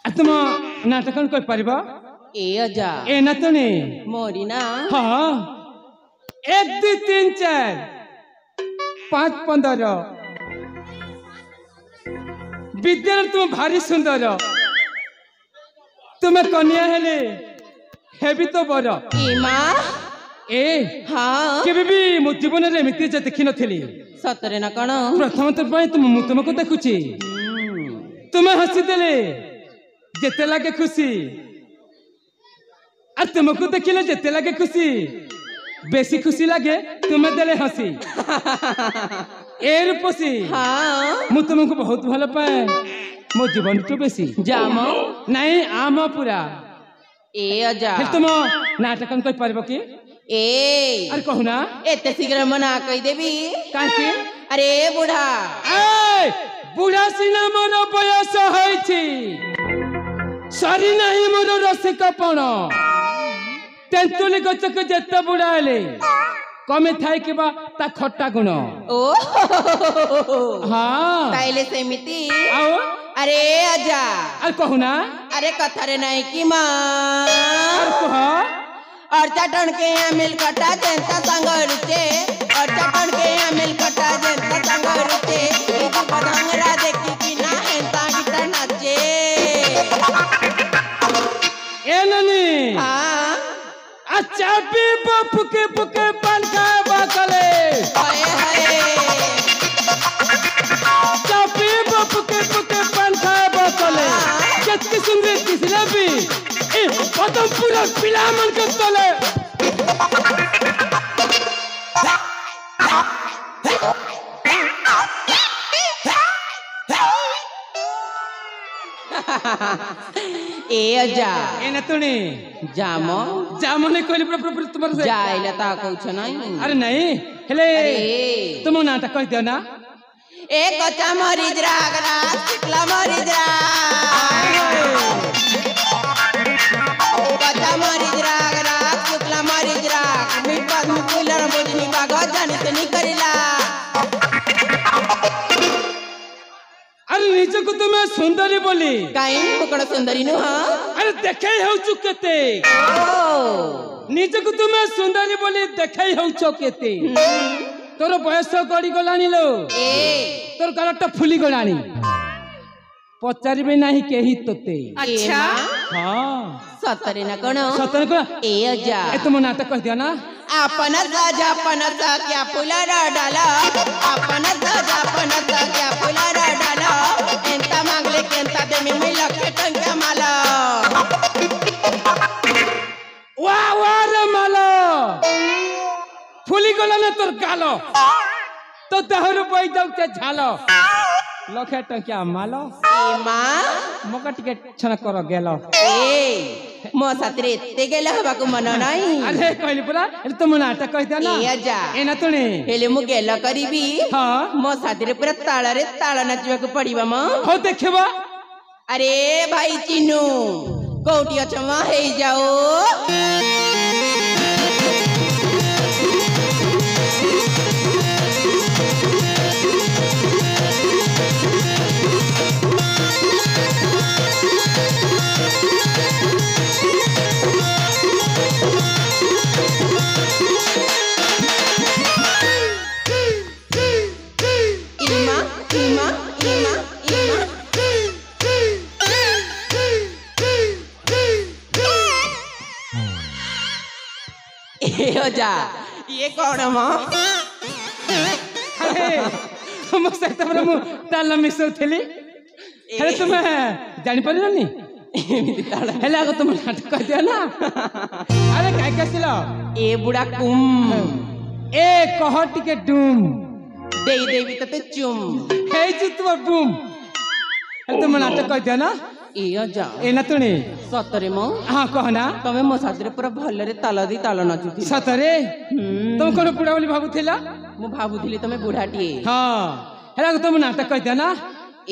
तुम नाटक कोई पारिबो ए अजा ए ना तो नहीं मोरी ना हाँ 1 2 3 4 5 15 विद्या तुम भारी सुंदर तुम्हें कन्या हेले हेबी तो बर ए माँ ए हाँ केबे भी मो जीवन रे एमिति जे देखि नथिली सतरे ना कण प्रथम तो पय तुमको देखुची तुम्हें हसी देले जेते लागे खुशी आ तुमको देखिले जेते लागे खुशी बेसी खुशी लागे तुम्हें देले हसी ए रूपसी हाँ मु तुमको बहुत भल पाए मो जीवन तो बेसी जाम नहीं आम पूरा ए अजा फिर तुम नाटक कोई पारिबो की ए अरे कहू ना एते शीघ्र मना कही देवी काहे अरे बुढ़ा ए बुढ़ा सिना मोर बयस होइछि सरी नहीं मोर रसिकपण तेंतुली गछ को जेते बुढ़ा हेले कमे थाई के बा ता खट्टा गुण ओ हाँ ताइले सेमिति आओ अरे अजा अरे कहू ना अरे कथारे नहीं की माँ अरे कह और चटन के यहाँ मिल कटा जनता संगर से और चटन के यहाँ मिल कटा जनता संगर से पतंगरा देखी कि ना हेंता गिटा नाचे ए ननी हाँ अच्छा भी फुके फुके पान खाए बाकले हाय हाय चापी फुके फुके पान खाए बाकले कितनी सुंदर किसने भी ए पतम पूरा पिला मन के तले ए अजा ए न तुनी जामो जामने कोइले प्रॉपर तुम्हारे से जाइला ता कहछ नहीं अरे नहीं हेले अरे तुम नाटक कह दियो ना ए कच्चा मरीज रागरा शुक्ला मरीज कच्चा मरीज रागरा शुक्ला मरीज राग मी पद्म कुलर बुझनी बागो जानित नहीं करिला अरे नीचे को तुम्हें सुंदरी बोली काई मुकड़ सुंदरी नु हां अरे देखे हो चुकेते ओ नीचे को तुम्हें सुंदरी बोली देखे हो चुकेते तोर बयस गड़ी गलानी लो ए तोर गलटा फुली गलानी पचारिबे नाही केही तोते अच्छा हां सतरे ना कोन सतरे को ए अजा ए तुम नाटक कह दिया ना अपन राजा क्या फुलारा डाला अपन राजा क्या फुलारा डाला एंता मांगले केंता दे में लखे टंका माला वाह वाह रे मालो फुली गलाने तोर गालो तो देहरु बई जाउ के झालो लखे टंका मालो ए मां मका टिके छना कर गेलो ए मो साथरे ते गेले हबा को मन नाही अरे कहली पुरा अरे तुम नाटक कह दिया ना ए अजा ए ना तुनी हेले मु गेला करीबी हां मो साथरे पूरा ताळा रे ताळा नाचवा को पड़ीबा म हो देखबा अरे भाई चिन्नू कोटी अचमा हे जाओ जा ये कौन मां अरे हम से तमरा मु ताला मिसो थेली अरे तुम जानि परलनी एमिति ताला हेला को तुम नाटक कह दिया ना अरे काय कसिलो ए बुढ़ा कुम ए कह टिके डूम देई देवी तते चुम हे जुतवा बूम अरे तुम नाटक कह दिया ना ए जा ए ना तुनी सतरे मो हां कहना तमे मो साथरे पूरा भलरे ताला दी ताला नाचुथि सतरे तुम कोन बुढ़ा बोली भाबुथिला मु भाबुथिली तमे बुढ़ाटी हां हेला को तुम नाटक कह दिया ना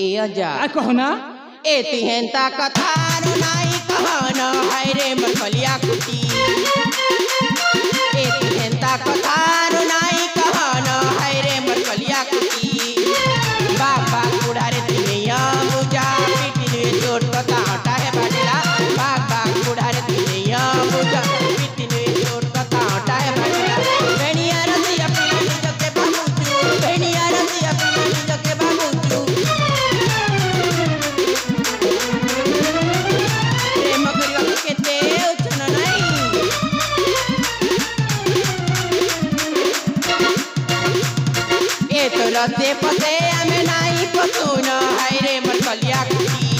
ए जा आ कहना ए तिहेंता कथा नाई कहना हाय रे मखलिया कुटी ए तिहेंता कथा नाई कहना हाय रे मखलिया कुटी बाबा बुढ़ा रे तिनिया मुजा पिटिले चोट कथा हटा रसे पसे हमें नहीं पसुन हाय रे मरकलिया कुटी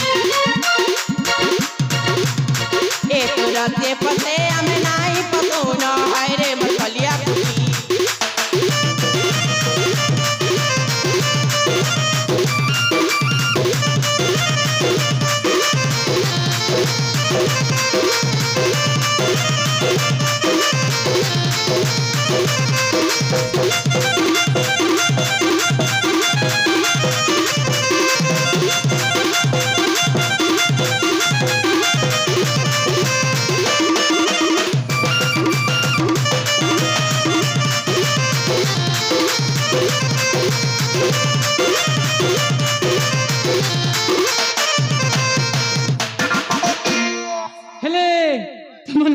ए तो रसे पसे हमें नहीं पसुन हाय रे मरकलिया कुटी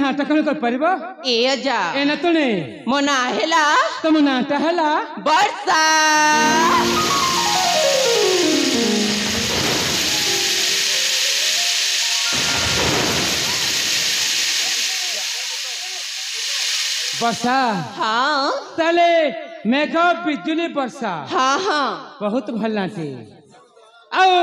नाटक कर परिबो ए जा ए न तने मोना हेला तुम नाटक हला वर्षा वर्षा हाँ तले मेघ बिजुली वर्षा हाँ हाँ बहुत भल नाचे आओ